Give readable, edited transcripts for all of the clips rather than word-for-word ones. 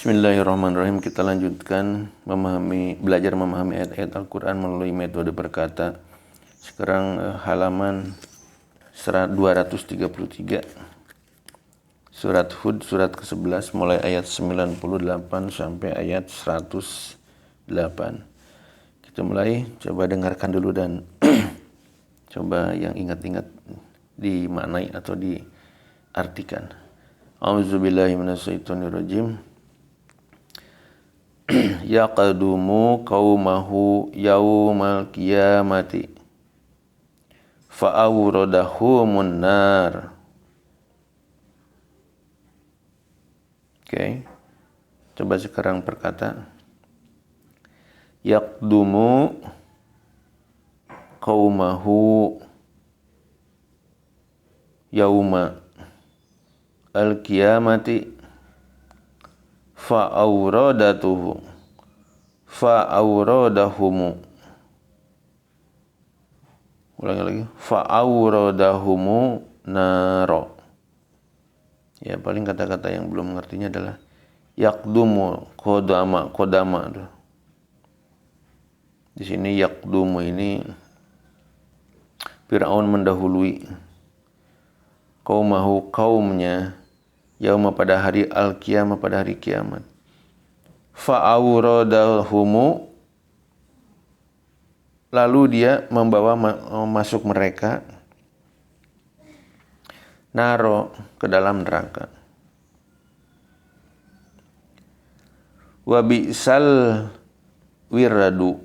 Bismillahirrahmanirrahim. Kita lanjutkan belajar memahami ayat-ayat Al-Quran melalui metode berkata. Sekarang halaman 233. Surat Hud, surat ke-11, mulai ayat 98 sampai ayat 108. Kita mulai, coba dengarkan dulu dan coba yang ingat-ingat dimaknai atau diartikan. A'udzubillahi minasyaitonirrajim. Yaqdumu qaumahu yaumal qiyamati fa'awradahumun nar. Oke. Coba sekarang perkata. Yaqdumu qaumahu yauma al-qiyamati fa'auradahumu. Ulangi lagi. Fa'auradahumu naro. Ya, paling kata-kata yang belum mengertinya adalah yaqdumu, kodama. Di sini yaqdumu ini Fir'aun mendahului kaumnya yauma pada hari al-qiyamah, pada hari kiamat. Fa'auradahumu, lalu dia membawa masuk mereka naro, ke dalam neraka. Wa bi'sal wiradu,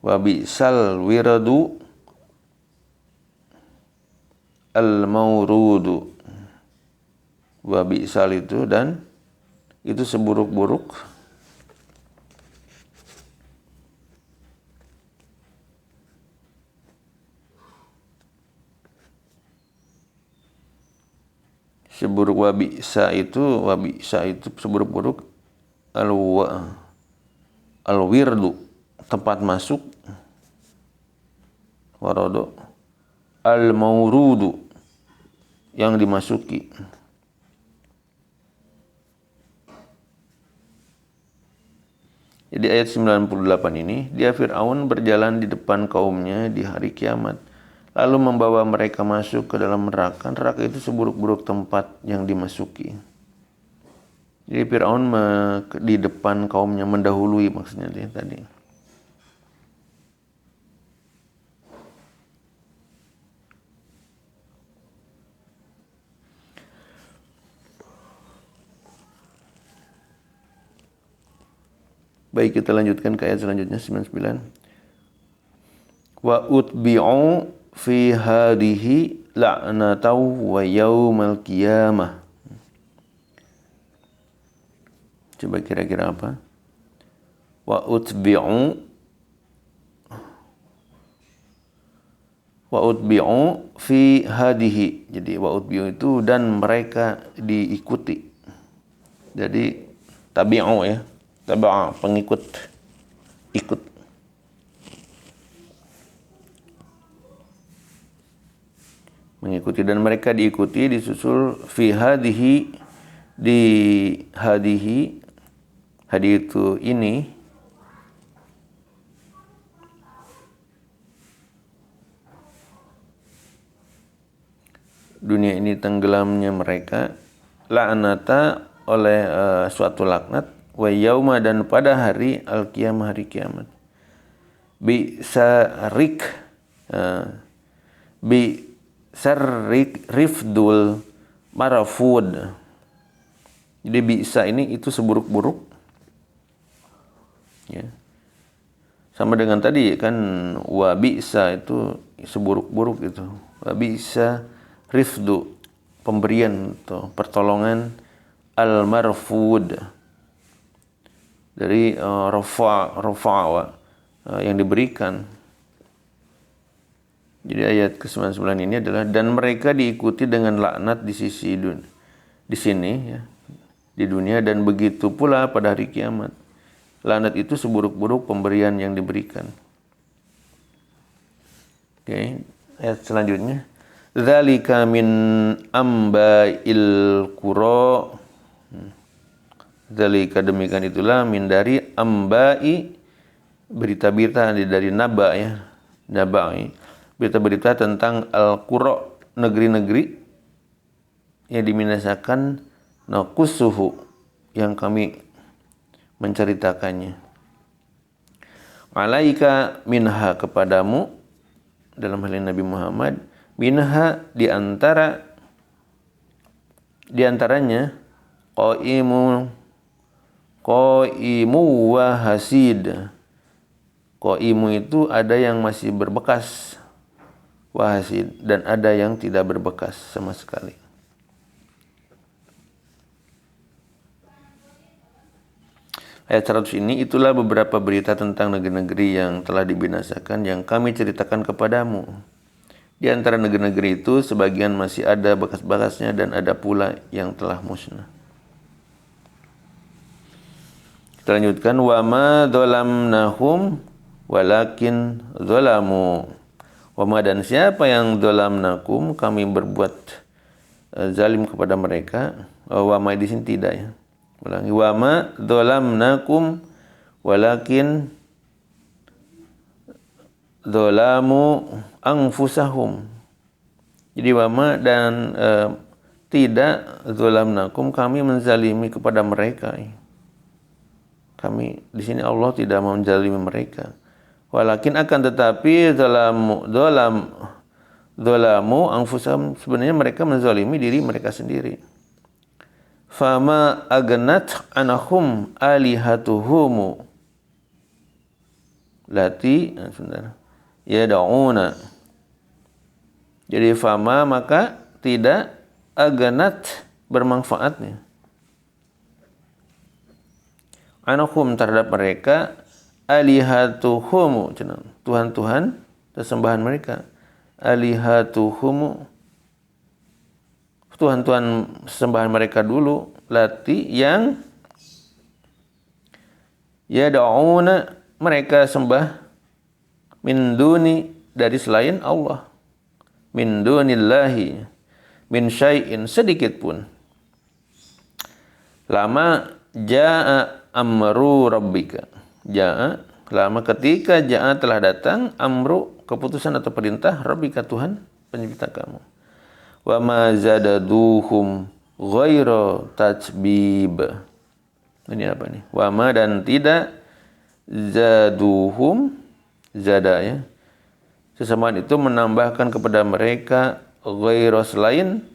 wa bi'sal wiradu al-maurudu. Wa bi'sal itu, dan itu seburuk-buruk wabisa itu seburuk-buruk al-wirdu, tempat masuk, warodo, al-maurudu, yang dimasuki. Jadi ayat 98 ini, dia Fir'aun berjalan di depan kaumnya di hari kiamat, lalu membawa mereka masuk ke dalam neraka. Neraka itu seburuk-buruk tempat yang dimasuki. Jadi Fir'aun di depan kaumnya, mendahului maksudnya dia tadi. Baik, kita lanjutkan ke ayat selanjutnya 99. Wa utbi'u fi hadhihi la'natau wa yaumal qiyamah. Coba kira-kira apa? Wa utbi'u fi hadhihi. Jadi wa utbi'u itu dan mereka diikuti. Jadi tabi'u ya. Taba'a, pengikut, ikut. Mengikuti, dan mereka diikuti, disusul fi hadihi, di hadihi. Hadi itu ini, dunia ini tenggelamnya mereka, la'nata, oleh suatu laknat, wa yauma, dan pada hari al-qiyamah, hari kiamat. Bi'sarik rifdul marafud. Jadi bi'sa ini itu seburuk-buruk ya. Sama dengan tadi kan, wa bi'sa itu seburuk-buruk itu. Wa bi'sa rifdu, pemberian atau pertolongan, al-marfud, dari rafa'a yang diberikan. Jadi ayat ke-99 ini adalah, dan mereka diikuti dengan laknat di sini ya, di dunia, dan begitu pula pada hari kiamat. Laknat itu seburuk-buruk pemberian yang diberikan. Oke, ayat selanjutnya. Dzalika min amba'il qura Dzalika demikian itulah min dari ambai berita-berita dari naba ya. Nabai berita-berita tentang al-qura negeri-negeri yang dibinasakan naqusuhu yang kami menceritakannya. Alaika minha kepadamu dalam hal ini Nabi Muhammad minha diantaranya qaimu wa hasid. Qaimu itu ada yang masih berbekas wa hasid dan ada yang tidak berbekas sama sekali. Ayat 100 ini itulah beberapa berita tentang negeri-negeri yang telah dibinasakan yang kami ceritakan kepadamu. Di antara negeri-negeri itu sebagian masih ada bekas-bekasnya dan ada pula yang telah musnah. Kita lanjutkan wa ma dzalamnahum walakin dzalamu. Wa ma dan siapa yang dzalamnakum kami berbuat zalim kepada mereka. Wa ma di sini tidak ya. Ulangi wa ma dzalamnakum walakin dzalamu anfusahum. Jadi wa ma dan tidak dzalamnakum kami menzalimi kepada mereka. Kami di sini Allah tidak mau menzalimi mereka. Walakin akan tetapi dzalamu anfusahum sebenarnya mereka menzalimi diri mereka sendiri. Fama agnat anahum alihatuhum lati yad'una. Jadi fama maka tidak agnat bermanfaatnya anahum terhadap mereka alihatuhum Tuhan-Tuhan sesembahan mereka alihatuhum Tuhan-Tuhan sembahan mereka dulu lati yang yad'una mereka sembah min duni dari selain Allah min dunillahi min syai'in sedikit pun lama jaa amru rabbika jaa lama ketika jaa telah datang amru keputusan atau perintah rabbika Tuhan pencipta kamu wa ma zadaduhum ghaira tatbib. Ini apa nih? Wa ma dan tidak zaduhum zada ya. Sesamaan itu menambahkan kepada mereka ghaira selain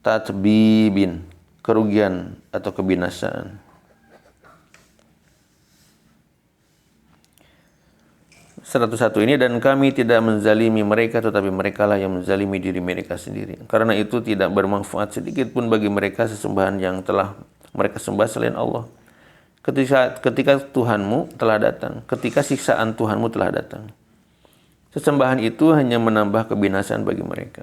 tatbibin kerugian atau kebinasaan. 101 ini dan kami tidak menzalimi mereka tetapi merekalah yang menzalimi diri mereka sendiri. Karena itu tidak bermanfaat sedikit pun bagi mereka sesembahan yang telah mereka sembah selain Allah. Ketika Tuhanmu telah datang, ketika siksaan Tuhanmu telah datang. Sesembahan itu hanya menambah kebinasaan bagi mereka.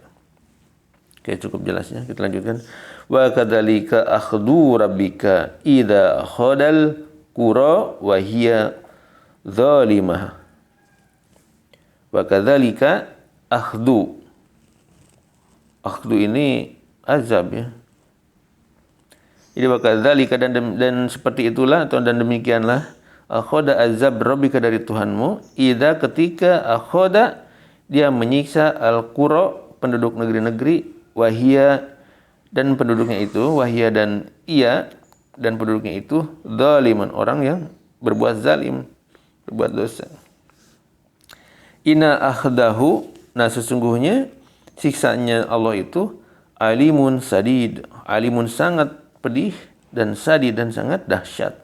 Oke, cukup jelasnya. Kita lanjutkan. Wa kadzalika akhdhu rabbika idza khadal qura wa hiya zalimah. Wa kadzalika akhdhu. Akhdhu ini azab ya. Jadi wa kadzalika dan seperti itulah atau dan demikianlah akhadha azab rabbika dari Tuhanmu idza ketika akhadha dia menyiksa al-qura penduduk negeri-negeri wahia dan penduduknya itu wahia dan ia dan penduduknya itu zaliman orang yang berbuat zalim berbuat dosa. Inna akhdahu, nah sesungguhnya siksanya Allah itu alimun sadid, alimun sangat pedih dan sadid dan sangat dahsyat.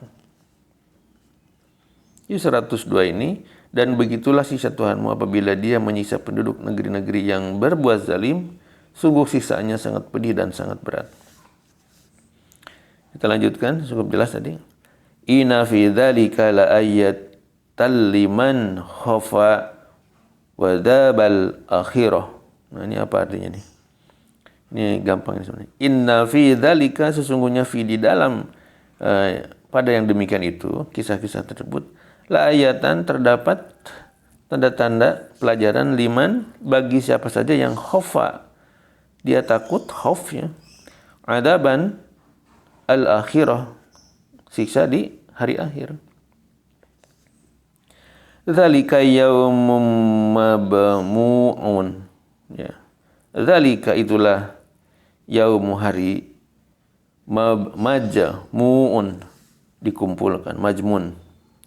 Di 102 ini, dan begitulah siksa Tuhanmu apabila dia menyiksa penduduk negeri-negeri yang berbuat zalim, sungguh siksaannya sangat pedih dan sangat berat. Kita lanjutkan, cukup jelas tadi. Inna fi dzalika la ayatan liman khafa wadabal akhirah. Nah ini apa artinya nih? Ini gampang sebenarnya. Inna fi dzalika sesungguhnya fi di dalam pada yang demikian itu kisah-kisah tersebut la ayatan terdapat tanda-tanda pelajaran liman bagi siapa saja yang khafa dia takut khauf ya adaban al akhirah siksa di hari akhir. Dzalika yaumum mabmu'un. Ya. Dzalika itulah yaumu hari majmu'un dikumpulkan, majmun.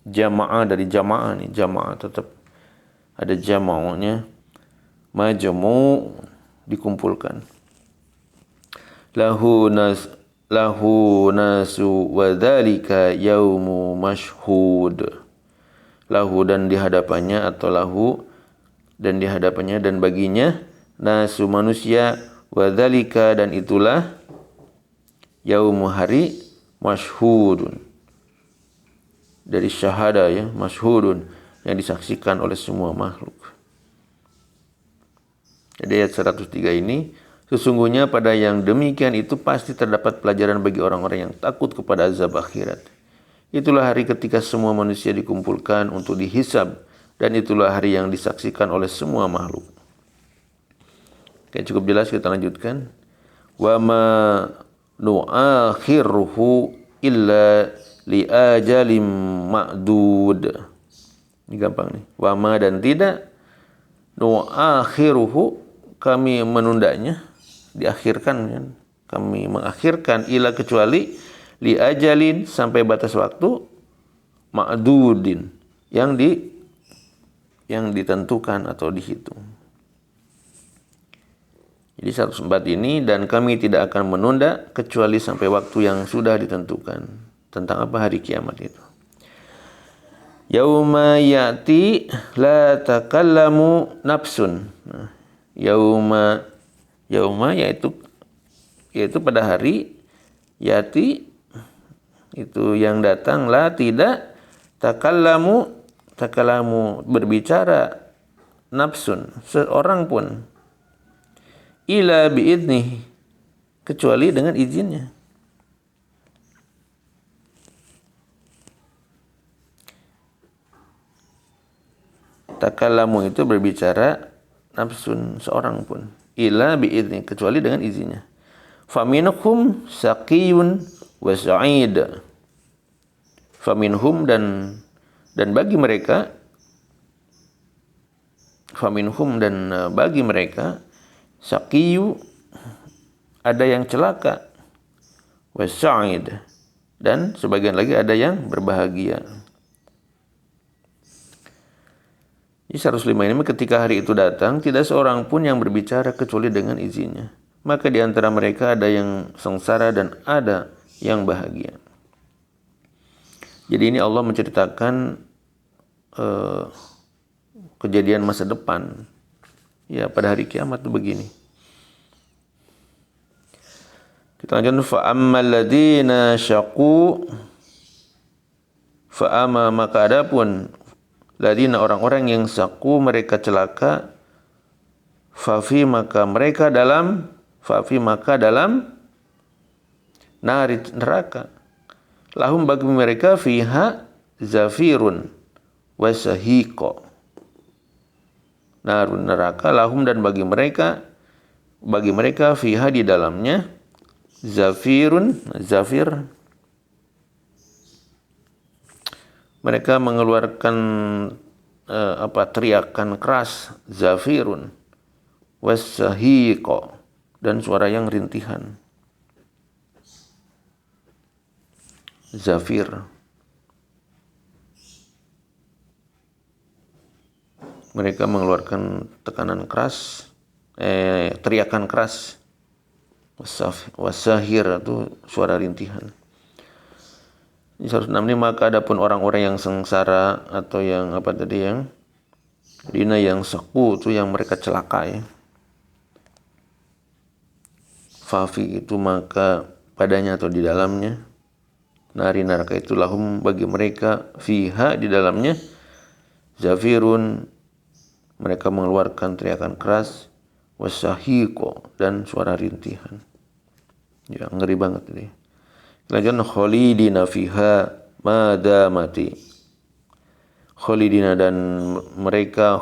Jamaah dari jamaah nih, jamaah tetap ada jama'nya. Majmu' dikumpulkan. Lahu nasu wa dzalika yaumu mashhud. Lahu dan di hadapannya, atau lahu dan di hadapannya dan baginya, nasu manusia, wa dzalika dan itulah, yaumu hari, mashhudun dari syahada ya, mashhudun yang disaksikan oleh semua makhluk. Jadi ayat 103 ini, sesungguhnya pada yang demikian itu pasti terdapat pelajaran bagi orang-orang yang takut kepada azab akhirat. Itulah hari ketika semua manusia dikumpulkan untuk dihisab, dan itulah hari yang disaksikan oleh semua makhluk. Oke, cukup jelas, kita lanjutkan. Wa ma nu'akhiruhu illa li ajalim ma'dud. Ini gampang nih. Wa ma dan tidak, nu'akhiruhu kami menundanya, diakhirkan kan? Kami mengakhirkan, ila kecuali, li ajalin sampai batas waktu, ma'dudin yang ditentukan atau dihitung. Jadi 104 ini, dan kami tidak akan menunda kecuali sampai waktu yang sudah ditentukan. Tentang apa hari kiamat itu? Yauma ya'ti la takallamu nafsun. Nah, yauma yaitu pada hari, ya'ti itu yang datang, la tidak, takallamu berbicara, nafsun seorang pun, ila biidnih kecuali dengan izinnya. Takallamu itu berbicara, nafsun seorang pun, ila biidnih kecuali dengan izinnya. Faminhum saqiyun wa sa'id. Faminhum dan bagi mereka, faminhum dan bagi mereka, saqiyu ada yang celaka, wa sa'id dan sebagian lagi ada yang berbahagia. Di 105 ini, ketika hari itu datang, tidak seorang pun yang berbicara kecuali dengan izinnya. Maka di antara mereka ada yang sengsara dan ada yang bahagia. Jadi ini Allah menceritakan kejadian masa depan. Ya, pada hari kiamat itu begini. Kita lanjutkan, fa'ammal ladzina syaqu, fa'ama maka adapun ladzina orang-orang yang syaqu mereka celaka, fafi maka dalam neraka. Lahum bagi mereka fiha zafirun wasahiqo. Narun neraka, lahum dan bagi mereka fiha di dalamnya, zafirun, zafir, mereka mengeluarkan teriakan keras, zafirun, wasahiqo dan suara yang rintihan. Zafir, mereka mengeluarkan tekanan keras, teriakan keras. Wasahir itu suara rintihan. Ini 106 ini, maka adapun orang-orang yang sengsara atau yang yang saku itu yang mereka celaka ya. Fafi itu maka padanya atau di dalamnya, nari neraka itu, lahum bagi mereka fiha di dalamnya, zafirun mereka mengeluarkan teriakan keras, wasahiqo dan suara rintihan. Ya, ngeri banget ini. Kemudian khalidina fiha madamati. Khalidina dan mereka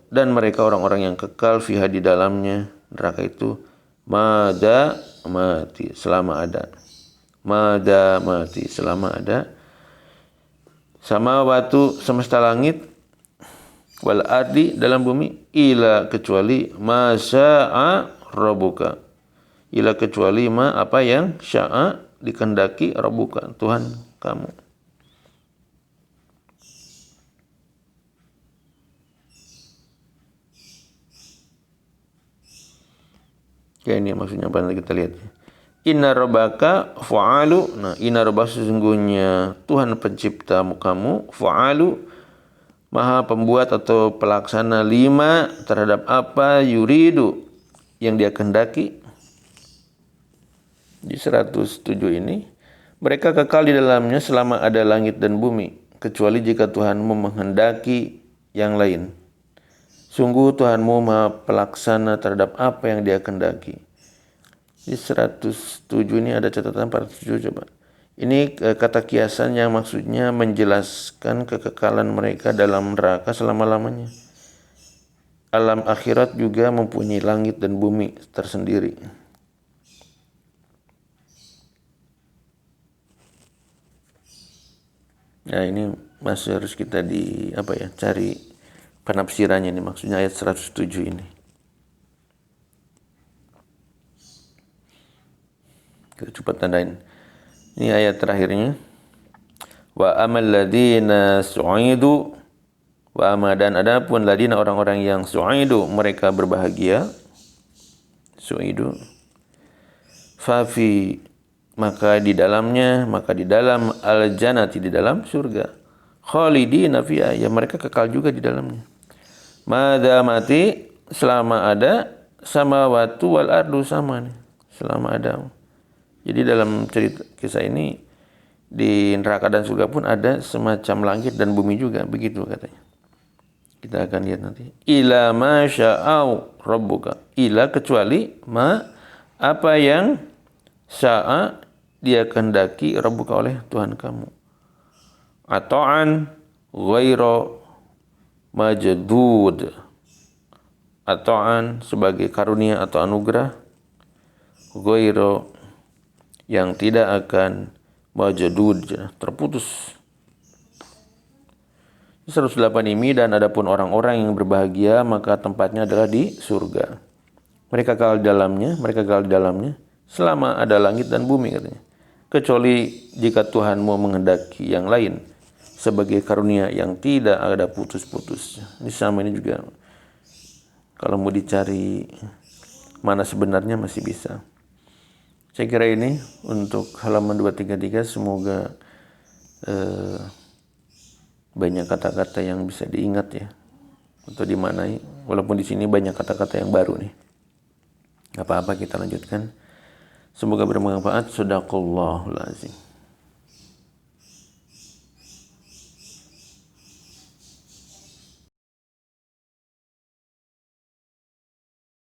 dan mereka orang-orang yang kekal fiha di dalamnya neraka itu, mati selama ada. madamati, selama ada samawatu semesta langit, wal ardi dalam bumi, ila kecuali ma syaa rabbuka, ila kecuali ma apa yang syaa dikehendaki rabbuka Tuhan kamu. Ya ini maksudnya apa nanti kita lihat. Inna rabbaka fa'alu. Nah, inna rabbaka sesungguhnya Tuhan pencipta kamu, fa'alu maha pembuat atau pelaksana lima terhadap apa yuridu yang dia kehendaki. Di 107 ini mereka kekal di dalamnya selama ada langit dan bumi, kecuali jika Tuhanmu menghendaki yang lain. Sungguh Tuhanmu maha pelaksana terhadap apa yang dia kehendaki. Di 107 ini ada catatan 407 coba. Ini kata kiasan yang maksudnya menjelaskan kekekalan mereka dalam neraka selama-lamanya. Alam akhirat juga mempunyai langit dan bumi tersendiri. Nah ini masih harus kita cari penafsirannya ini, maksudnya ayat 107 ini. Kita coba tandain. Ini ayat terakhirnya. Wa amal ladina su'idu, wa ama dan adapun ladina orang-orang yang su'idu mereka berbahagia. Su'idu. Fafi maka di dalam al-jannati di dalam surga. Khalidina fiha, ya mereka kekal juga di dalamnya. Madamati selama ada samawati wal ardu sama nih, selama ada. Jadi dalam cerita kisah ini di neraka dan surga pun ada semacam langit dan bumi juga, begitu katanya. Kita akan lihat nanti. Ila ma sya'au rabbuka. Ila kecuali ma apa yang sya'a dia kehendaki rabbuka oleh Tuhan kamu. Ata'an ghaira majdud. Ata'an sebagai karunia atau anugerah, ghaira yang tidak akan majdud, terputus. 108 ini, dan adapun orang-orang yang berbahagia maka tempatnya adalah di surga. Mereka kekal di dalamnya selama ada langit dan bumi katanya. Kecuali jika Tuhanmu menghendaki yang lain sebagai karunia yang tidak ada putus-putus. Ini sama ini juga. Kalau mau dicari mana sebenarnya masih bisa. Saya kira ini untuk halaman 233, semoga banyak kata-kata yang bisa diingat ya atau dimaknai, walaupun di sini banyak kata-kata yang baru nih. Apa-apa kita lanjutkan. Semoga bermanfaat. Shadaqallahul azim.